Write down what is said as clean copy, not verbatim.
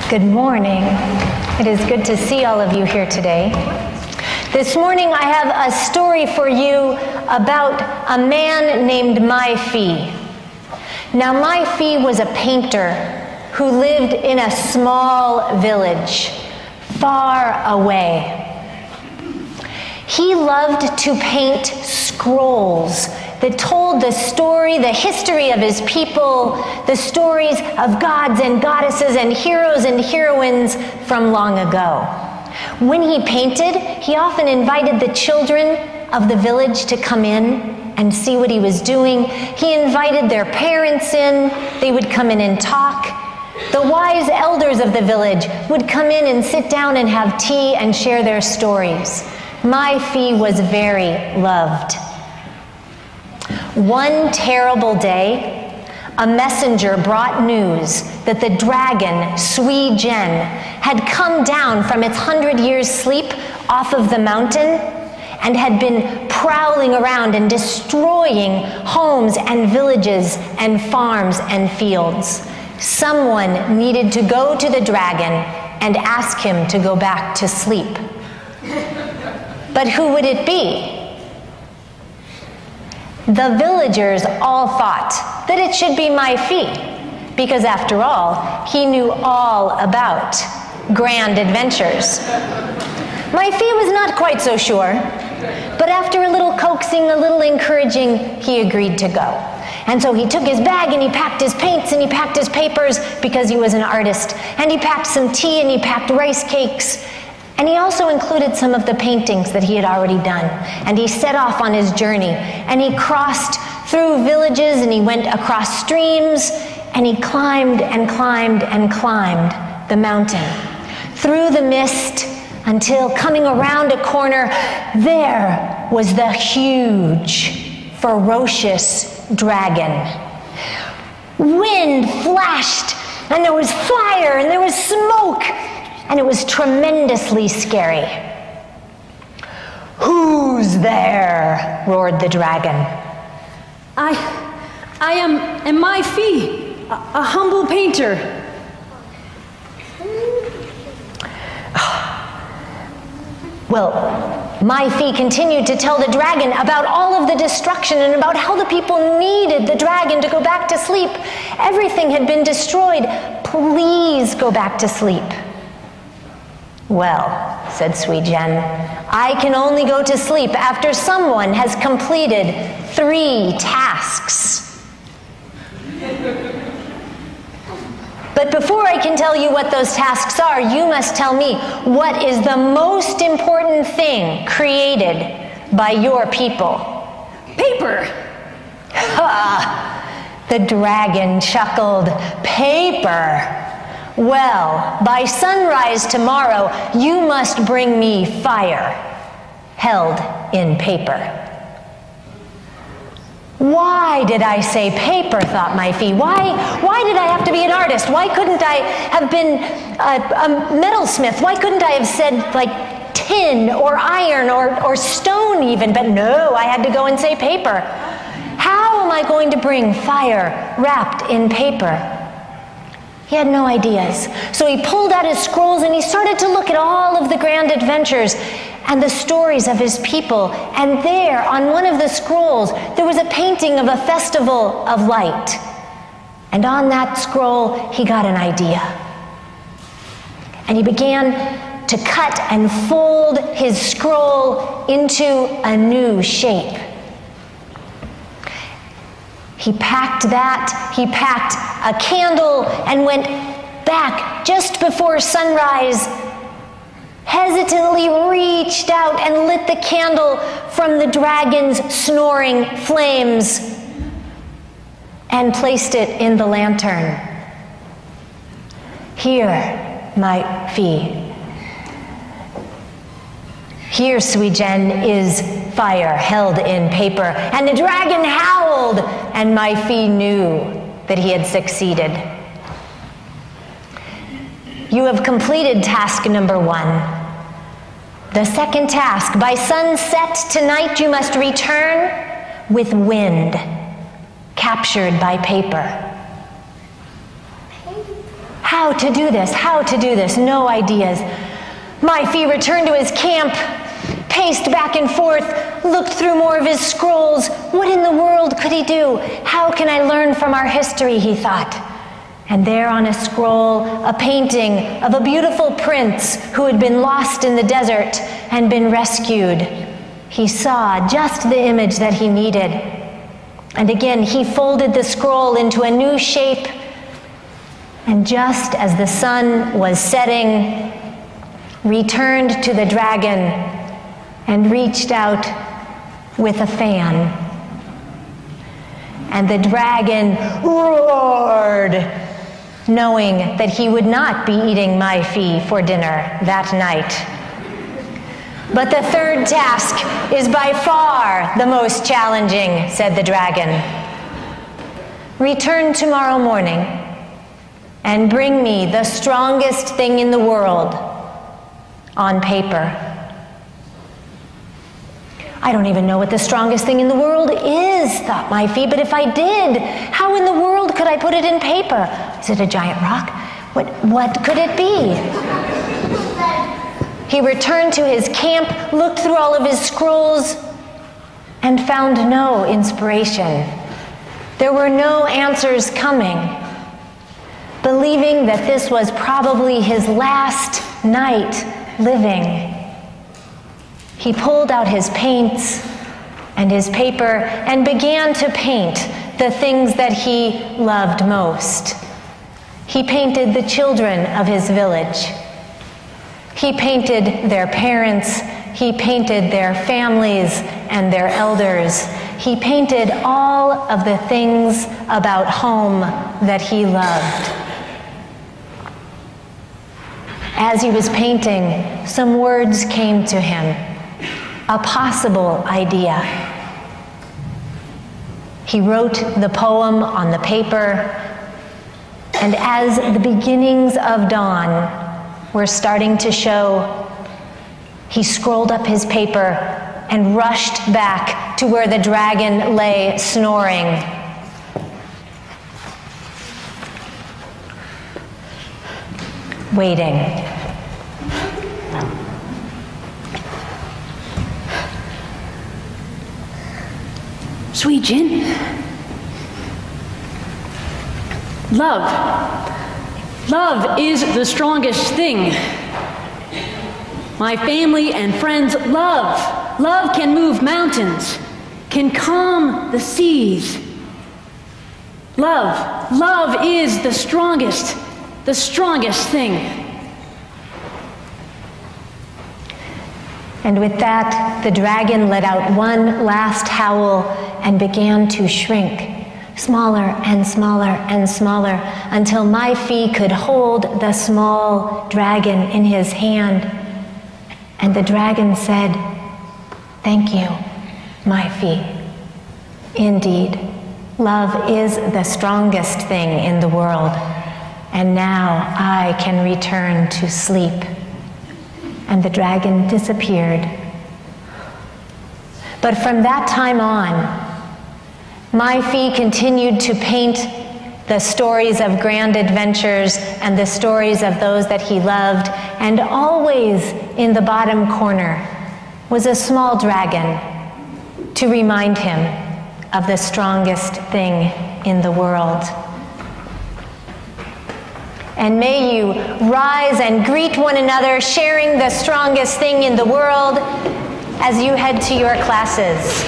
Good morning. It is good to see all of you here today. This morning I have a story for you about a man named Maifi. Now Maifi was a painter who lived in a small village far away. He loved to paint scrolls that told the story, the history of his people, the stories of gods and goddesses and heroes and heroines from long ago. When he painted, he often invited the children of the village to come in and see what he was doing. He invited their parents in. They would come in and talk. The wise elders of the village would come in and sit down and have tea and share their stories. Maifi was very loved. One terrible day, a messenger brought news that the dragon, Sui Gen, had come down from its 100 years' sleep off of the mountain and had been prowling around and destroying homes and villages and farms and fields. Someone needed to go to the dragon and ask him to go back to sleep. But who would it be? The villagers all thought that it should be Maifi, because after all, he knew all about grand adventures. Maifi was not quite so sure, but after a little coaxing, a little encouraging, he agreed to go. And so he took his bag and he packed his paints and he packed his papers because he was an artist, and he packed some tea and he packed rice cakes. And he also included some of the paintings that he had already done. And he set off on his journey. And he crossed through villages and he went across streams. And he climbed and climbed and climbed the mountain through the mist until coming around a corner, there was the huge, ferocious dragon. Wind flashed and there was fire and there was smoke. And it was tremendously scary. "Who's there?" roared the dragon. I am Maifi, a humble painter. Well, Maifi continued to tell the dragon about all of the destruction and about how the people needed the dragon to go back to sleep. Everything had been destroyed. Please go back to sleep. "Well," said Sui Gen, "I can only go to sleep after someone has completed 3 tasks. But before I can tell you what those tasks are, you must tell me what is the most important thing created by your people." Paper! Ha! The dragon chuckled. "Paper? Well, by sunrise tomorrow, you must bring me fire, held in paper." Why did I say paper, thought Maifi. Why did I have to be an artist? Why couldn't I have been a metalsmith? Why couldn't I have said, like, tin or iron or stone even? But no, I had to go and say paper. How am I going to bring fire wrapped in paper? He had no ideas. So he pulled out his scrolls and he started to look at all of the grand adventures and the stories of his people. And there, on one of the scrolls, there was a painting of a festival of light. And on that scroll, he got an idea. And he began to cut and fold his scroll into a new shape. He packed that, he packed a candle and went back just before sunrise, hesitantly reached out and lit the candle from the dragon's snoring flames and placed it in the lantern. "Here, Maifi. Here, Sui Gen, is fire held in paper." And the dragon howled, and Maifi knew that he had succeeded. You have completed task number 1. The second task, by sunset tonight, you must return with wind, captured by paper. how to do this, no ideas. My Fee returned to his camp, paced back and forth, looked through more of his scrolls. What in the world could he do? How can I learn from our history, he thought. And there on a scroll, a painting of a beautiful prince who had been lost in the desert and been rescued. He saw just the image that he needed. And again, he folded the scroll into a new shape. And just as the sun was setting, returned to the dragon and reached out with a fan. And the dragon roared, knowing that he would not be eating my Fee for dinner that night. But the third task is by far the most challenging, said the dragon. Return tomorrow morning and bring me the strongest thing in the world on paper. I don't even know what the strongest thing in the world is, thought my Fee, but if I did, how in the world could I put it in paper? Is it a giant rock? What could it be? He returned to his camp, looked through all of his scrolls, and found no inspiration. There were no answers coming. Believing that this was probably his last night living, he pulled out his paints and his paper and began to paint the things that he loved most. He painted the children of his village. He painted their parents. He painted their families and their elders. He painted all of the things about home that he loved. As he was painting, some words came to him, a possible idea. He wrote the poem on the paper, and as the beginnings of dawn were starting to show, he scrolled up his paper and rushed back to where the dragon lay snoring. Waiting. Sweet Jin. Love. Love is the strongest thing. My family and friends love. Love can move mountains, can calm the seas. Love. Love is the strongest thing. And with that, the dragon let out one last howl and began to shrink, smaller and smaller and smaller, until my Fee could hold the small dragon in his hand. And the dragon said, "Thank you, my Fee. Indeed, love is the strongest thing in the world, and now I can return to sleep." And the dragon disappeared. But from that time on, my Fee continued to paint the stories of grand adventures and the stories of those that he loved, and always in the bottom corner was a small dragon to remind him of the strongest thing in the world. And may you rise and greet one another, sharing the strongest thing in the world as you head to your classes.